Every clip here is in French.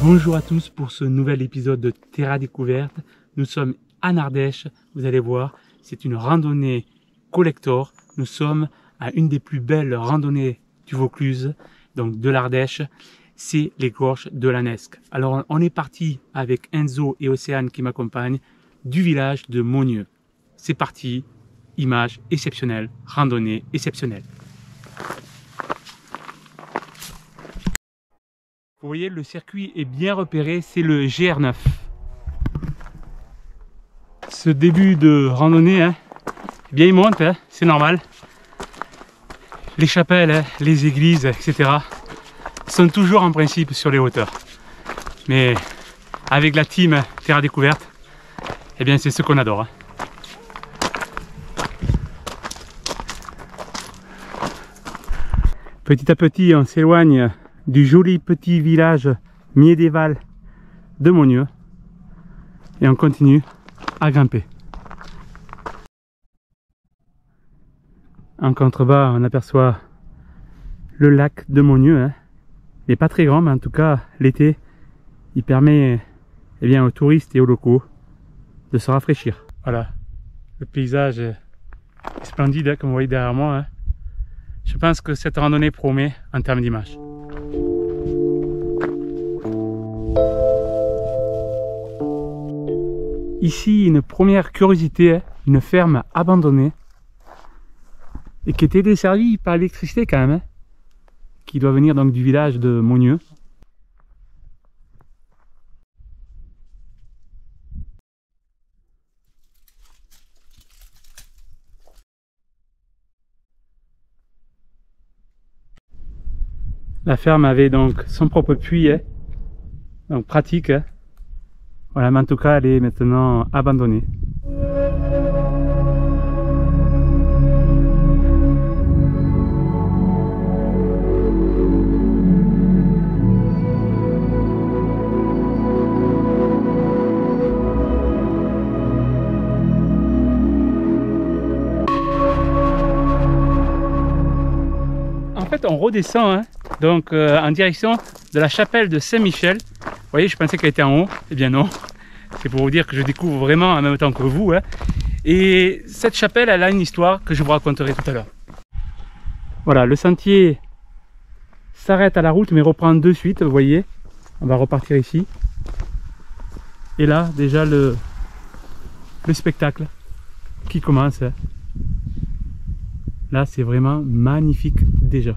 Bonjour à tous pour ce nouvel épisode de Terra Découverte. Nous sommes en Ardèche, vous allez voir, c'est une randonnée collector. Nous sommes à une des plus belles randonnées du Vaucluse, donc de l'Ardèche, c'est les gorges de l'Anesque. Alors on est parti avec Enzo et Océane qui m'accompagnent du village de Monieux. C'est parti, image exceptionnelle, randonnée exceptionnelle. Vous voyez, le circuit est bien repéré, c'est le GR9. Ce début de randonnée, eh bien il monte, c'est normal. Les chapelles, les églises, etc. sont toujours en principe sur les hauteurs. Mais avec la team Terra Découverte, eh bien c'est ce qu'on adore. Petit à petit, on s'éloigne du joli petit village médiéval de Monieux et on continue à grimper. En contrebas, on aperçoit le lac de Monieux. Il n'est pas très grand, mais en tout cas, l'été, il permet aux touristes et aux locaux de se rafraîchir. Voilà, le paysage est splendide, comme vous voyez derrière moi. Je pense que cette randonnée promet en termes d'image. Ici, une première curiosité, une ferme abandonnée et qui était desservie par l'électricité quand même, qui doit venir donc du village de Monieux. La ferme avait donc son propre puits, donc pratique. Voilà, mais en tout cas, elle est maintenant abandonnée. En fait, on redescend donc en direction de la chapelle de Saint-Michel. Vous voyez, je pensais qu'elle était en haut. Eh bien non, c'est pour vous dire que je découvre vraiment en même temps que vous. Et cette chapelle, elle a une histoire que je vous raconterai tout à l'heure. Voilà, le sentier s'arrête à la route mais reprend de suite, vous voyez. On va repartir ici. Et là, déjà le spectacle qui commence. Là, c'est vraiment magnifique déjà.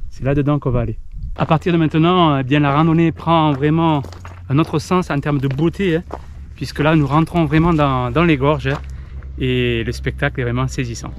C'est là-dedans qu'on va aller. À partir de maintenant, eh bien, la randonnée prend vraiment un autre sens en termes de beauté, puisque là, nous rentrons vraiment dans les gorges et le spectacle est vraiment saisissant.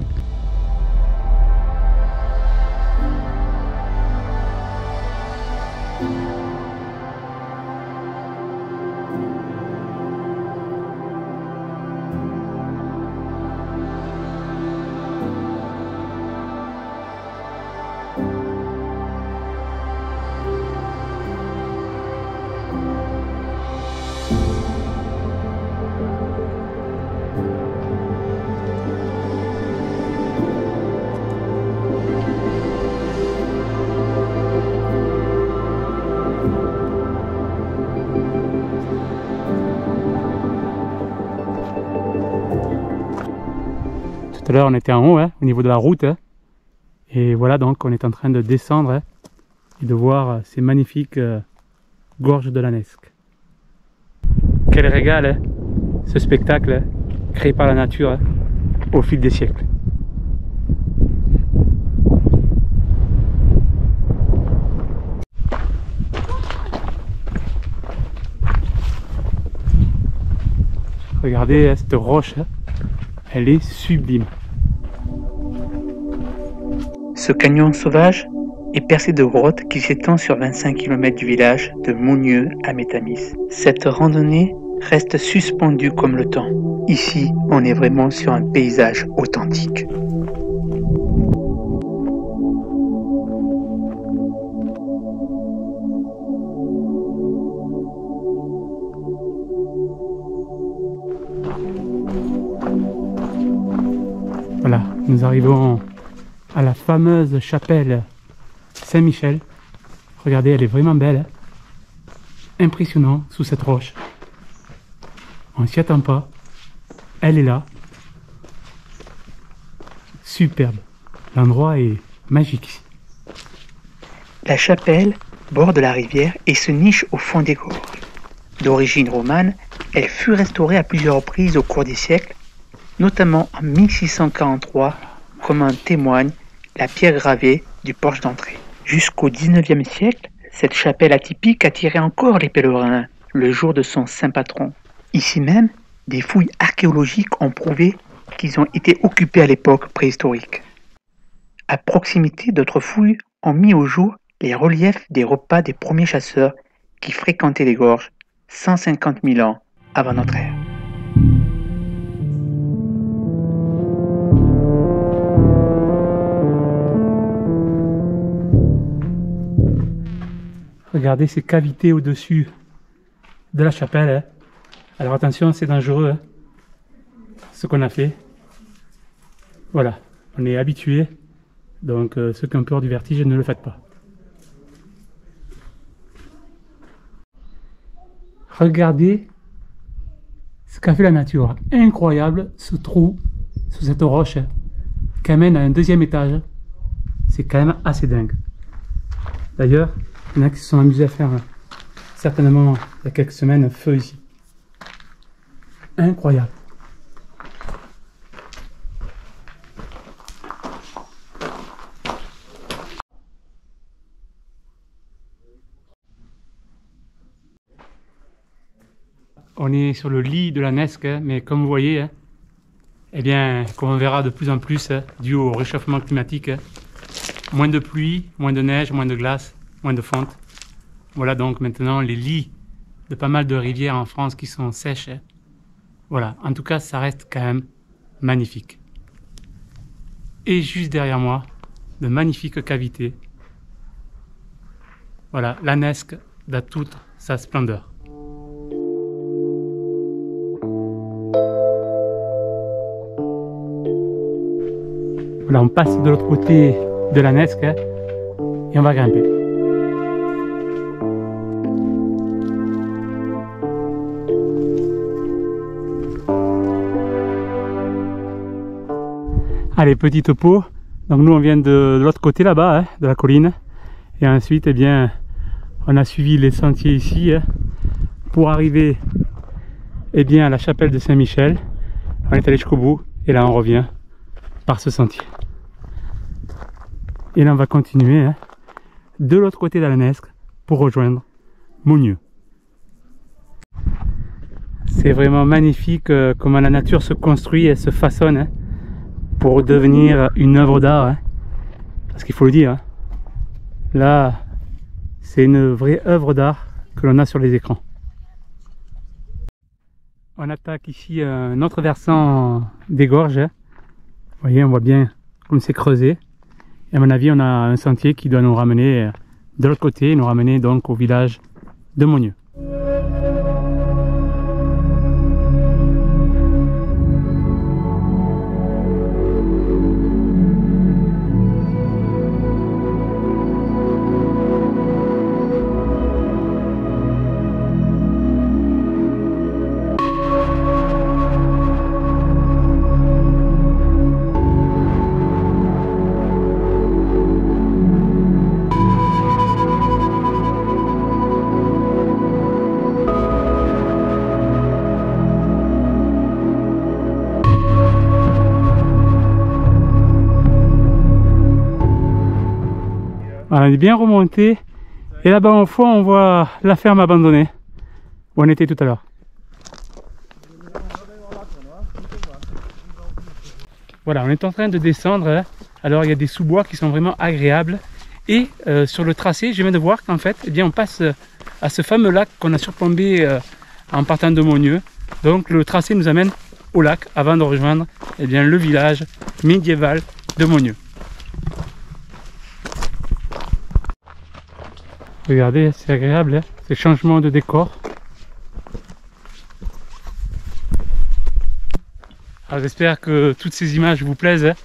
Tout à l'heure on était en haut, au niveau de la route, et voilà donc on est en train de descendre et de voir ces magnifiques gorges de l'Anesque. Quel régal ce spectacle créé par la nature au fil des siècles. Regardez cette roche, elle est sublime. Ce canyon sauvage est percé de grottes qui s'étend sur 25 km du village de Monieux à Métamis. Cette randonnée reste suspendue comme le temps. Ici, on est vraiment sur un paysage authentique. Voilà, nous arrivons à la fameuse chapelle Saint-Michel. Regardez, elle est vraiment belle. impressionnant sous cette roche. On s'y attend pas. Elle est là. Superbe. L'endroit est magique ici. La chapelle borde la rivière et se niche au fond des gorges. D'origine romane, elle fut restaurée à plusieurs reprises au cours des siècles, notamment en 1643, comme en témoigne la pierre gravée du porche d'entrée. Jusqu'au XIXe siècle, cette chapelle atypique attirait encore les pèlerins le jour de son saint patron. Ici même, des fouilles archéologiques ont prouvé qu'ils ont été occupés à l'époque préhistorique. À proximité, d'autres fouilles ont mis au jour les reliefs des repas des premiers chasseurs qui fréquentaient les gorges 150 000 ans avant notre ère. Regardez ces cavités au-dessus de la chapelle. Hein. Alors attention, c'est dangereux hein, ce qu'on a fait. Voilà, on est habitué. Donc ceux qui ont peur du vertige, ne le faites pas. Regardez ce qu'a fait la nature. Incroyable ce trou sous cette roche qui amène à un deuxième étage. C'est quand même assez dingue. D'ailleurs, il y en a qui se sont amusés à faire certainement il y a quelques semaines un feu ici. Incroyable. On est sur le lit de la Nesque, mais comme vous voyez, eh bien, comme on verra de plus en plus, dû au réchauffement climatique, moins de pluie, moins de neige, moins de glace, moins de fonte. Voilà donc maintenant les lits de pas mal de rivières en France qui sont sèches. Voilà, en tout cas, ça reste quand même magnifique. Et juste derrière moi, de magnifiques cavités. Voilà, la Nesque dans toute sa splendeur. Voilà, on passe de l'autre côté de la Nesque et on va grimper. Allez, petit topo. Donc nous on vient de l'autre côté là-bas, hein, de la colline. Et ensuite, eh bien, on a suivi les sentiers ici hein, pour arriver eh bien, à la chapelle de Saint-Michel. On est allé jusqu'au bout et là on revient par ce sentier. Et là on va continuer hein, de l'autre côté de la Nesque pour rejoindre Mounieux. C'est vraiment magnifique comment la nature se construit et se façonne hein, pour devenir une œuvre d'art. Hein. Parce qu'il faut le dire, hein, là c'est une vraie œuvre d'art que l'on a sur les écrans. On attaque ici un autre versant des gorges. Hein. Vous voyez, on voit bien comme c'est creusé. Et à mon avis, on a un sentier qui doit nous ramener de l'autre côté, nous ramener donc au village de Mounieux. Voilà, on est bien remonté. Et là-bas au fond, on voit la ferme abandonnée où on était tout à l'heure. Voilà, on est en train de descendre. Hein. Alors il y a des sous-bois qui sont vraiment agréables. Et sur le tracé, je viens de voir qu'en fait, eh bien, on passe à ce fameux lac qu'on a surplombé en partant de Mounieux. Donc le tracé nous amène au lac avant de rejoindre eh bien, le village médiéval de Mounieux. Regardez, c'est agréable, hein, ces changements de décor. Alors j'espère que toutes ces images vous plaisent. Hein.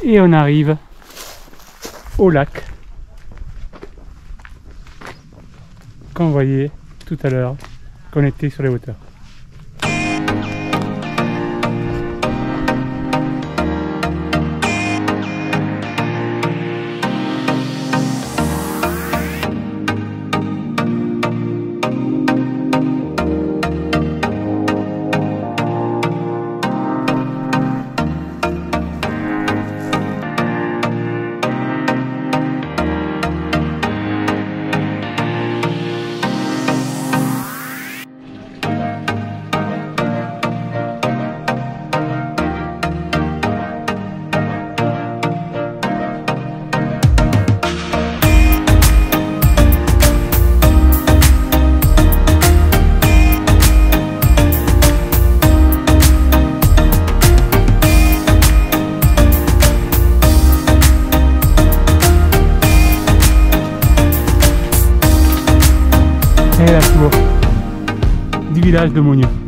Et on arrive au lac qu'on voyait tout à l'heure, qu'on était sur les hauteurs. Et la tour du village de Mounieux.